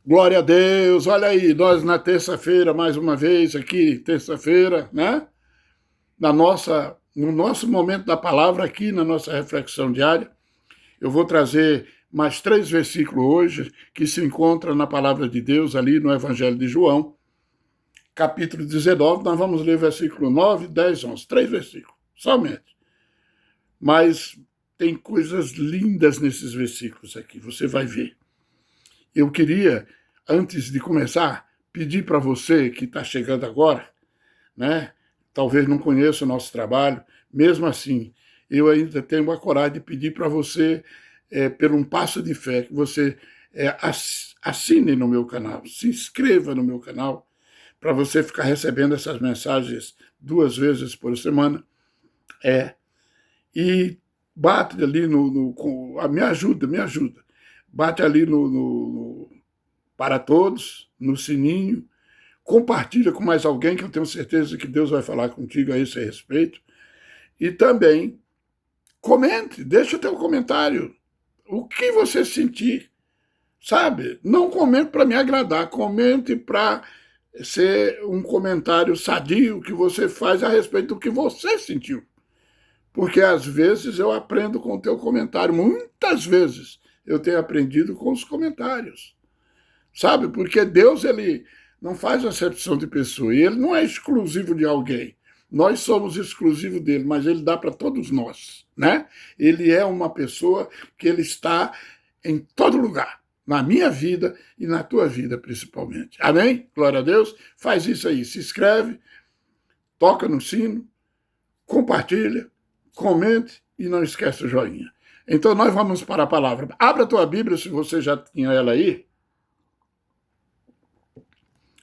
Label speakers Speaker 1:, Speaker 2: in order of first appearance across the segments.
Speaker 1: Glória a Deus, olha aí, nós na terça-feira, mais uma vez aqui, terça-feira, né? No nosso momento da palavra aqui, na nossa reflexão diária, eu vou trazer mais 3 versículos hoje, que se encontram na palavra de Deus, ali no Evangelho de João, capítulo 19, nós vamos ler versículo 9, 10, 11, 3 versículos, somente. Mas tem coisas lindas nesses versículos aqui, você vai ver. Eu queria, antes de começar, pedir para você que está chegando agora, né? Talvez não conheça o nosso trabalho, mesmo assim, eu ainda tenho a coragem de pedir para você, pelo um passo de fé, que você assine no meu canal, se inscreva no meu canal, para você ficar recebendo essas mensagens 2 vezes por semana. E bate ali me ajuda. Bate ali no para todos, no sininho, compartilha com mais alguém, que eu tenho certeza que Deus vai falar contigo a esse respeito. E também comente, deixa o teu comentário, o que você sentir, sabe? Não comente para me agradar, comente para ser um comentário sadio que você faz a respeito do que você sentiu. Porque às vezes eu aprendo com o teu comentário, muitas vezes eu tenho aprendido com os comentários. Sabe? Porque Deus, ele não faz acepção de pessoa, e ele não é exclusivo de alguém. Nós somos exclusivos dele, mas ele dá para todos nós, né? Ele é uma pessoa que ele está em todo lugar, na minha vida e na tua vida principalmente. Amém? Glória a Deus. Faz isso aí, se inscreve, toca no sino, compartilha, comente e não esquece o joinha. Então nós vamos para a palavra. Abra a tua Bíblia, se você já tinha ela aí,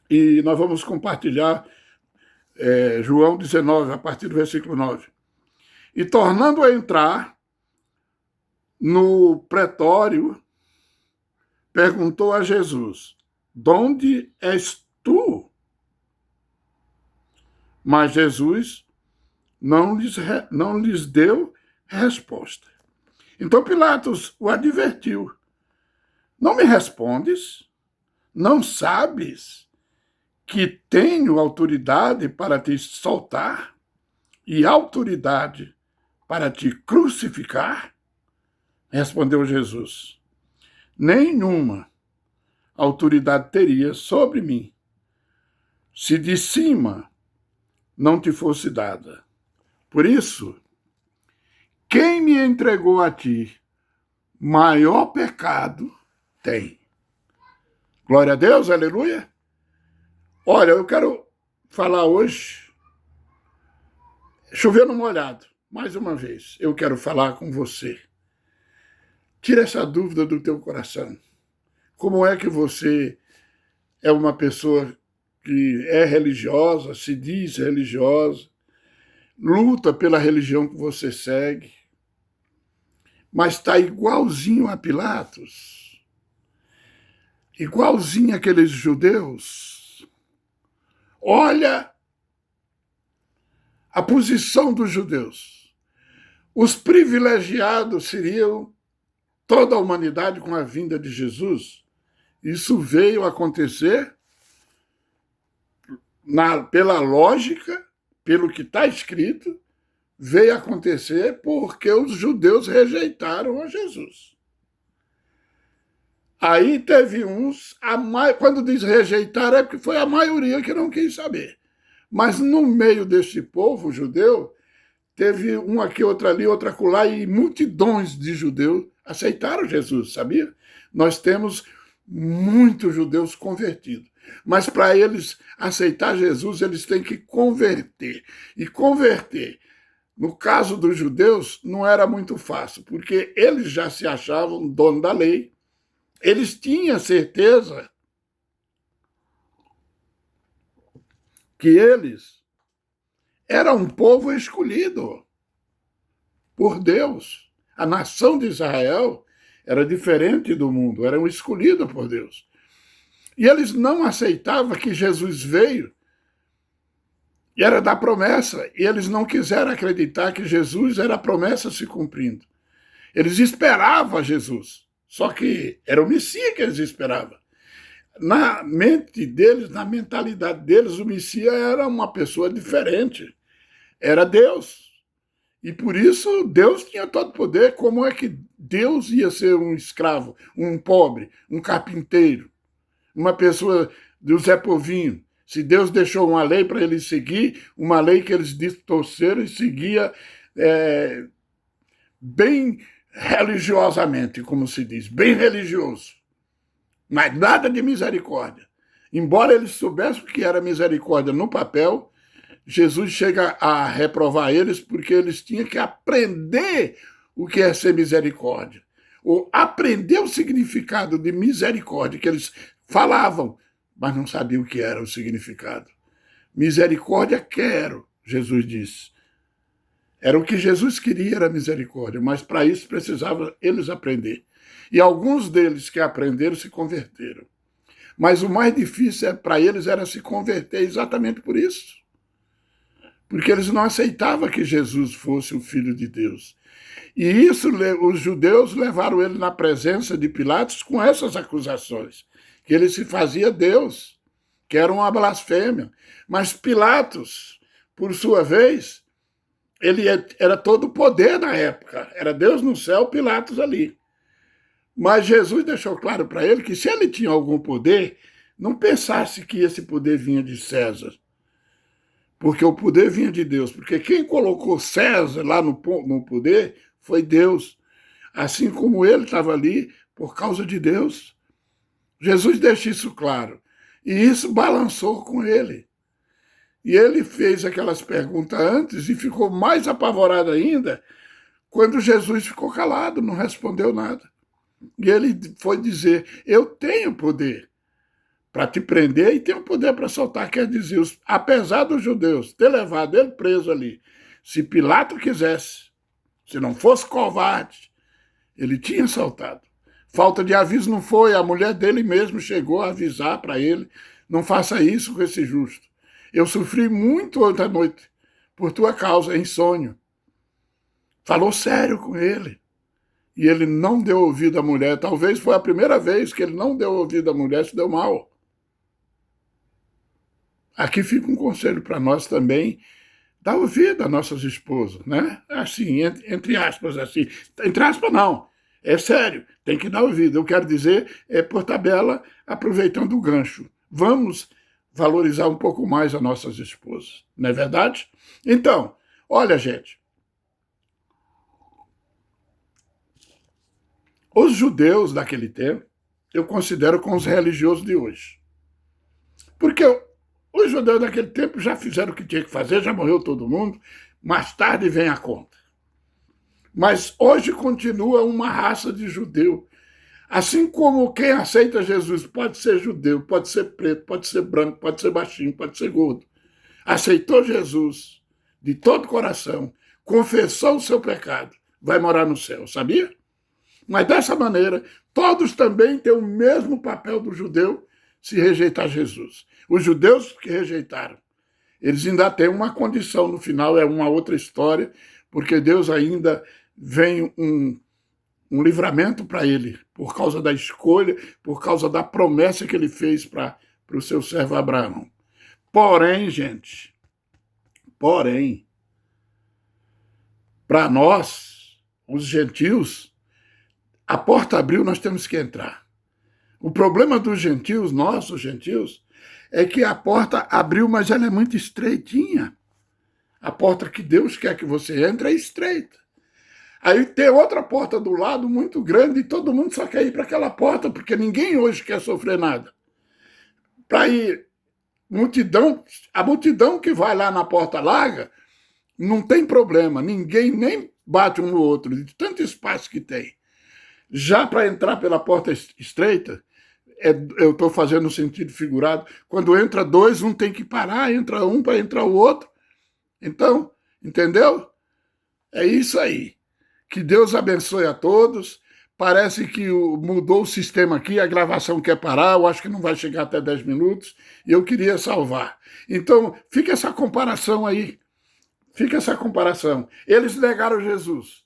Speaker 1: e nós vamos compartilhar João 19, a partir do versículo 9. E tornando a entrar no pretório, perguntou a Jesus: "Donde és tu?" Mas Jesus não lhes deu resposta. Então Pilatos o advertiu: "Não me respondes? Não sabes que tenho autoridade para te soltar e autoridade para te crucificar?" Respondeu Jesus: "Nenhuma autoridade teria sobre mim, se de cima não te fosse dada. Por isso, quem me entregou a ti, maior pecado tem." Glória a Deus, aleluia. Olha, eu quero falar hoje, chovendo molhado, mais uma vez, eu quero falar com você. Tira essa dúvida do teu coração. Como é que você é uma pessoa que é religiosa, se diz religiosa, luta pela religião que você segue, mas está igualzinho a Pilatos, igualzinho aqueles judeus? Olha a posição dos judeus. Os privilegiados seriam toda a humanidade com a vinda de Jesus. Isso veio acontecer pela lógica, pelo que está escrito, veio acontecer porque os judeus rejeitaram a Jesus. Aí teve uns, quando diz rejeitar é porque foi a maioria que não quis saber. Mas no meio deste povo judeu, teve um aqui, outro ali, outro acolá, e multidões de judeus aceitaram Jesus, sabia? Nós temos muitos judeus convertidos. Mas para eles aceitar Jesus, eles têm que converter. E converter, no caso dos judeus, não era muito fácil, porque eles já se achavam dono da lei, eles tinham certeza que eles eram um povo escolhido por Deus. A nação de Israel era diferente do mundo, eram escolhidos por Deus. E eles não aceitavam que Jesus veio e era da promessa, e eles não quiseram acreditar que Jesus era a promessa se cumprindo. Eles esperavam Jesus, só que era o Messias que eles esperavam. Na mente deles, na mentalidade deles, o Messias era uma pessoa diferente. Era Deus. E por isso Deus tinha todo o poder. Como é que Deus ia ser um escravo, um pobre, um carpinteiro, uma pessoa do Zé Povinho? Se Deus deixou uma lei para eles seguir, uma lei que eles distorceram e seguia bem religiosamente, como se diz, bem religioso. Mas nada de misericórdia. Embora eles soubessem o que era misericórdia no papel, Jesus chega a reprovar eles porque eles tinham que aprender o que é ser misericórdia. Ou aprender o significado de misericórdia, que eles falavam, mas não sabiam o que era o significado. Misericórdia quero, Jesus disse. Era o que Jesus queria, era misericórdia, mas para isso precisava eles aprender. E alguns deles que aprenderam se converteram. Mas o mais difícil para eles era se converter exatamente por isso. Porque eles não aceitavam que Jesus fosse o Filho de Deus. E isso, os judeus levaram ele na presença de Pilatos com essas acusações, que ele se fazia Deus, que era uma blasfêmia. Mas Pilatos, por sua vez, ele era todo o poder na época, era Deus no céu, Pilatos ali. Mas Jesus deixou claro para ele que se ele tinha algum poder, não pensasse que esse poder vinha de César, porque o poder vinha de Deus, porque quem colocou César lá no poder foi Deus, assim como ele estava ali por causa de Deus. Jesus deixa isso claro, e isso balançou com ele. E ele fez aquelas perguntas antes e ficou mais apavorado ainda quando Jesus ficou calado, não respondeu nada. E ele foi dizer, eu tenho poder para te prender e tenho poder para soltar. Quer dizer, apesar dos judeus ter levado ele preso ali, se Pilato quisesse, se não fosse covarde, ele tinha soltado. Falta de aviso não foi, a mulher dele mesmo chegou a avisar para ele, não faça isso com esse justo. Eu sofri muito ontem à noite por tua causa, em sonho. Falou sério com ele. E ele não deu ouvido à mulher. Talvez foi a primeira vez que ele não deu ouvido à mulher, se deu mal. Aqui fica um conselho para nós também, dar ouvido às nossas esposas, né? Assim, entre aspas, assim. Entre aspas, não. É sério, tem que dar ouvido. Eu quero dizer, por tabela, aproveitando o gancho. Vamos valorizar um pouco mais as nossas esposas, não é verdade? Então, olha, gente, os judeus daquele tempo, eu considero com os religiosos de hoje. Porque os judeus daquele tempo já fizeram o que tinha que fazer, já morreu todo mundo, mais tarde vem a conta. Mas hoje continua uma raça de judeu. Assim como quem aceita Jesus pode ser judeu, pode ser preto, pode ser branco, pode ser baixinho, pode ser gordo. Aceitou Jesus de todo o coração, confessou o seu pecado, vai morar no céu, sabia? Mas dessa maneira, todos também têm o mesmo papel do judeu se rejeitar Jesus. Os judeus que rejeitaram, eles ainda têm uma condição no final, é uma outra história, porque Deus ainda vem um livramento para ele, por causa da escolha, por causa da promessa que ele fez para o seu servo Abraão. Porém, gente, para nós, os gentios, a porta abriu, nós temos que entrar. O problema dos gentios, nós, os gentios, é que a porta abriu, mas ela é muito estreitinha. A porta que Deus quer que você entre é estreita. Aí tem outra porta do lado muito grande e todo mundo só quer ir para aquela porta, porque ninguém hoje quer sofrer nada. Para ir a multidão que vai lá na porta larga, não tem problema, ninguém nem bate um no outro, de tanto espaço que tem. Já para entrar pela porta estreita, eu estou fazendo no sentido figurado, quando entra dois, um tem que parar, entra um para entrar o outro. Então, entendeu? É isso aí. Que Deus abençoe a todos. Parece que mudou o sistema aqui, a gravação quer parar, eu acho que não vai chegar até 10 minutos, e eu queria salvar. Então, fica essa comparação aí. Fica essa comparação. Eles negaram Jesus,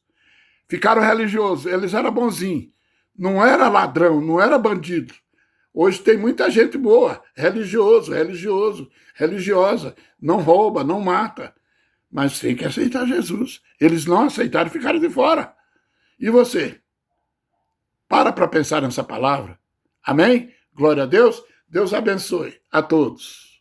Speaker 1: ficaram religiosos, eles eram bonzinhos, não era ladrão, não era bandido. Hoje tem muita gente boa, religiosa, não rouba, não mata, mas tem que aceitar Jesus. Eles não aceitaram e ficaram de fora. E você? Para pensar nessa palavra. Amém? Glória a Deus. Deus abençoe a todos.